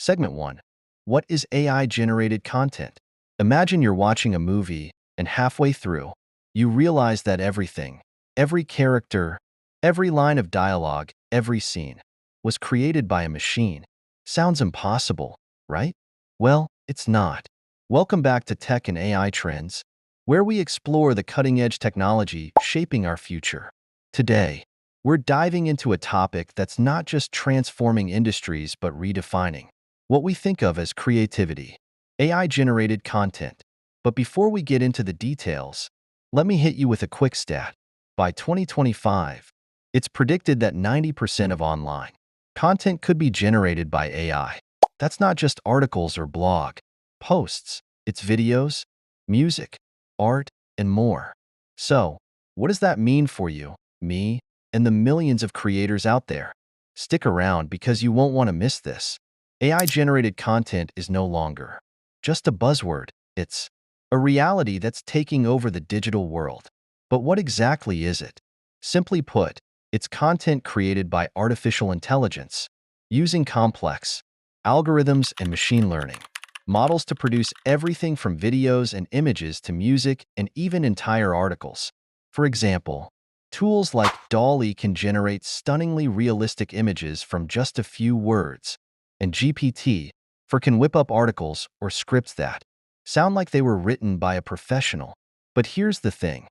Segment 1. What is AI-generated content? Imagine you're watching a movie, and halfway through, you realize that every character, every line of dialogue, every scene, was created by a machine. Sounds impossible, right? Well, it's not. Welcome back to Tech and AI Trends, where we explore the cutting-edge technology shaping our future. Today, we're diving into a topic that's not just transforming industries but redefining what we think of as creativity, AI-generated content. But before we get into the details, let me hit you with a quick stat. By 2025, it's predicted that 90% of online content could be generated by AI. That's not just articles or blog posts, it's videos, music, art, and more. So, what does that mean for you, me, and the millions of creators out there? Stick around because you won't want to miss this. AI-generated content is no longer just a buzzword. It's a reality that's taking over the digital world. But what exactly is it? Simply put, it's content created by artificial intelligence, using complex algorithms and machine learning models to produce everything from videos and images to music and even entire articles. For example, tools like DALL-E can generate stunningly realistic images from just a few words, and GPT-4 can whip up articles or scripts that sound like they were written by a professional. But here's the thing.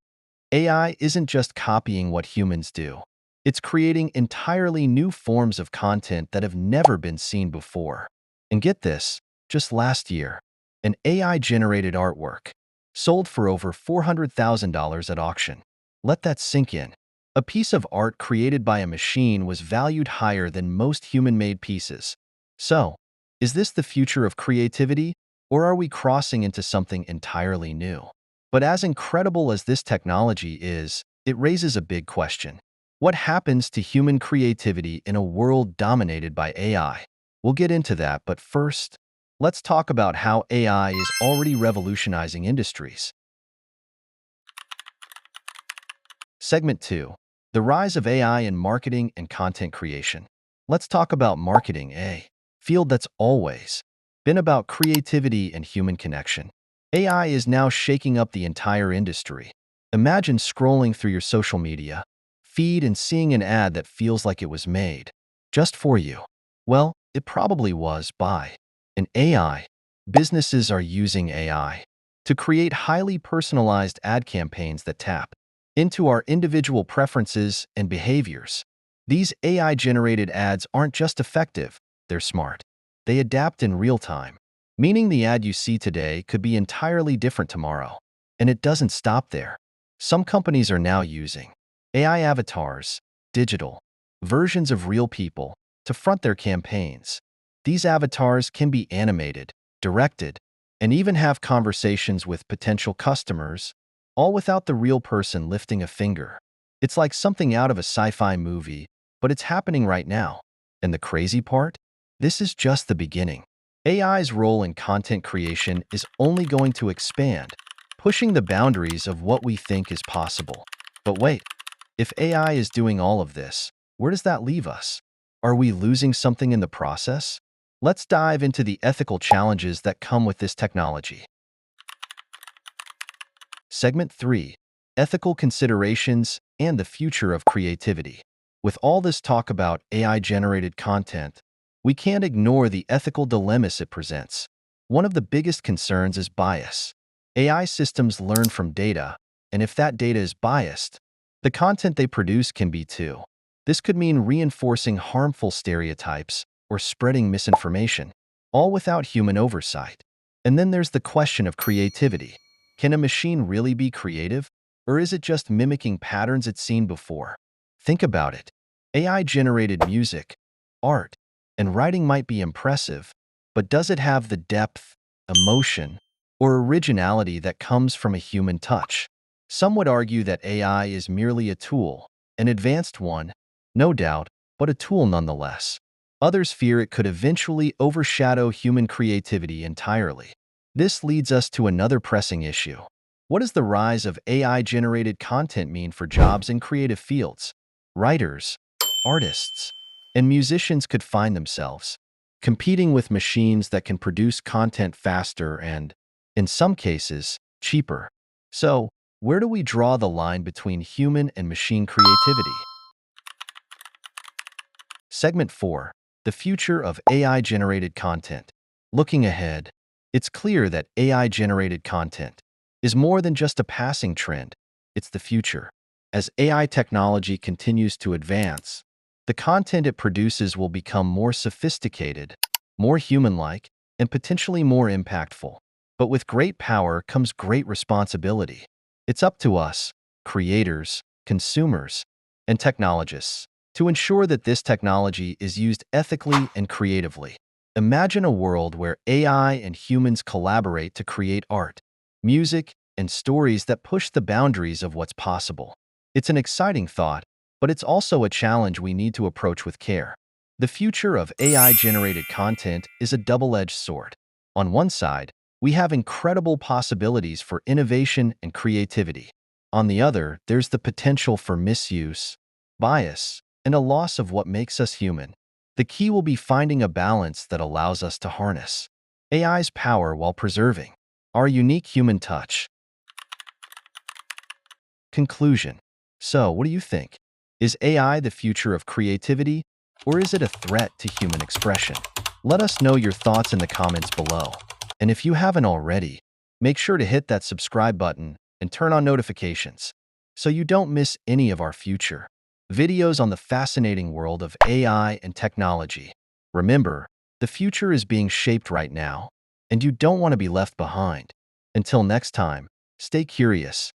AI isn't just copying what humans do. It's creating entirely new forms of content that have never been seen before. And get this, just last year, an AI-generated artwork sold for over $400,000 at auction. Let that sink in. A piece of art created by a machine was valued higher than most human-made pieces. So, is this the future of creativity, or are we crossing into something entirely new? But as incredible as this technology is, it raises a big question. What happens to human creativity in a world dominated by AI? We'll get into that, but first, let's talk about how AI is already revolutionizing industries. Segment 2. The rise of AI in marketing and content creation. Let's talk about marketing, a field that's always been about creativity and human connection. AI is now shaking up the entire industry. Imagine scrolling through your social media feed and seeing an ad that feels like it was made just for you. Well, it probably was by an AI. Businesses are using AI to create highly personalized ad campaigns that tap into our individual preferences and behaviors. These AI-generated ads aren't just effective, they're smart. They adapt in real time, meaning the ad you see today could be entirely different tomorrow. And it doesn't stop there. Some companies are now using AI avatars, digital versions of real people, to front their campaigns. These avatars can be animated, directed, and even have conversations with potential customers, all without the real person lifting a finger. It's like something out of a sci-fi movie, but it's happening right now. And the crazy part? This is just the beginning. AI's role in content creation is only going to expand, pushing the boundaries of what we think is possible. But wait, if AI is doing all of this, where does that leave us? Are we losing something in the process? Let's dive into the ethical challenges that come with this technology. Segment 3. Ethical considerations and the future of creativity. With all this talk about AI-generated content, we can't ignore the ethical dilemmas it presents. One of the biggest concerns is bias. AI systems learn from data, and if that data is biased, the content they produce can be too. This could mean reinforcing harmful stereotypes or spreading misinformation, all without human oversight. And then there's the question of creativity. Can a machine really be creative, or is it just mimicking patterns it's seen before? Think about it. AI-generated music, art, and writing might be impressive, but does it have the depth, emotion, or originality that comes from a human touch? Some would argue that AI is merely a tool, an advanced one, no doubt, but a tool nonetheless. Others fear it could eventually overshadow human creativity entirely. This leads us to another pressing issue. What does the rise of AI-generated content mean for jobs in creative fields? Writers, artists, and musicians could find themselves competing with machines that can produce content faster and, in some cases, cheaper. So, where do we draw the line between human and machine creativity? Segment 4. The future of AI-generated content. Looking ahead, it's clear that AI-generated content is more than just a passing trend. It's the future. As AI technology continues to advance, the content it produces will become more sophisticated, more human-like, and potentially more impactful. But with great power comes great responsibility. It's up to us, creators, consumers, and technologists, to ensure that this technology is used ethically and creatively. Imagine a world where AI and humans collaborate to create art, music, and stories that push the boundaries of what's possible. It's an exciting thought, but it's also a challenge we need to approach with care. The future of AI-generated content is a double-edged sword. On one side, we have incredible possibilities for innovation and creativity. On the other, there's the potential for misuse, bias, and a loss of what makes us human. The key will be finding a balance that allows us to harness AI's power while preserving our unique human touch. Conclusion. So, what do you think? Is AI the future of creativity, or is it a threat to human expression? Let us know your thoughts in the comments below. And if you haven't already, make sure to hit that subscribe button and turn on notifications so you don't miss any of our future videos on the fascinating world of AI and technology. Remember, the future is being shaped right now, and you don't want to be left behind. Until next time, stay curious,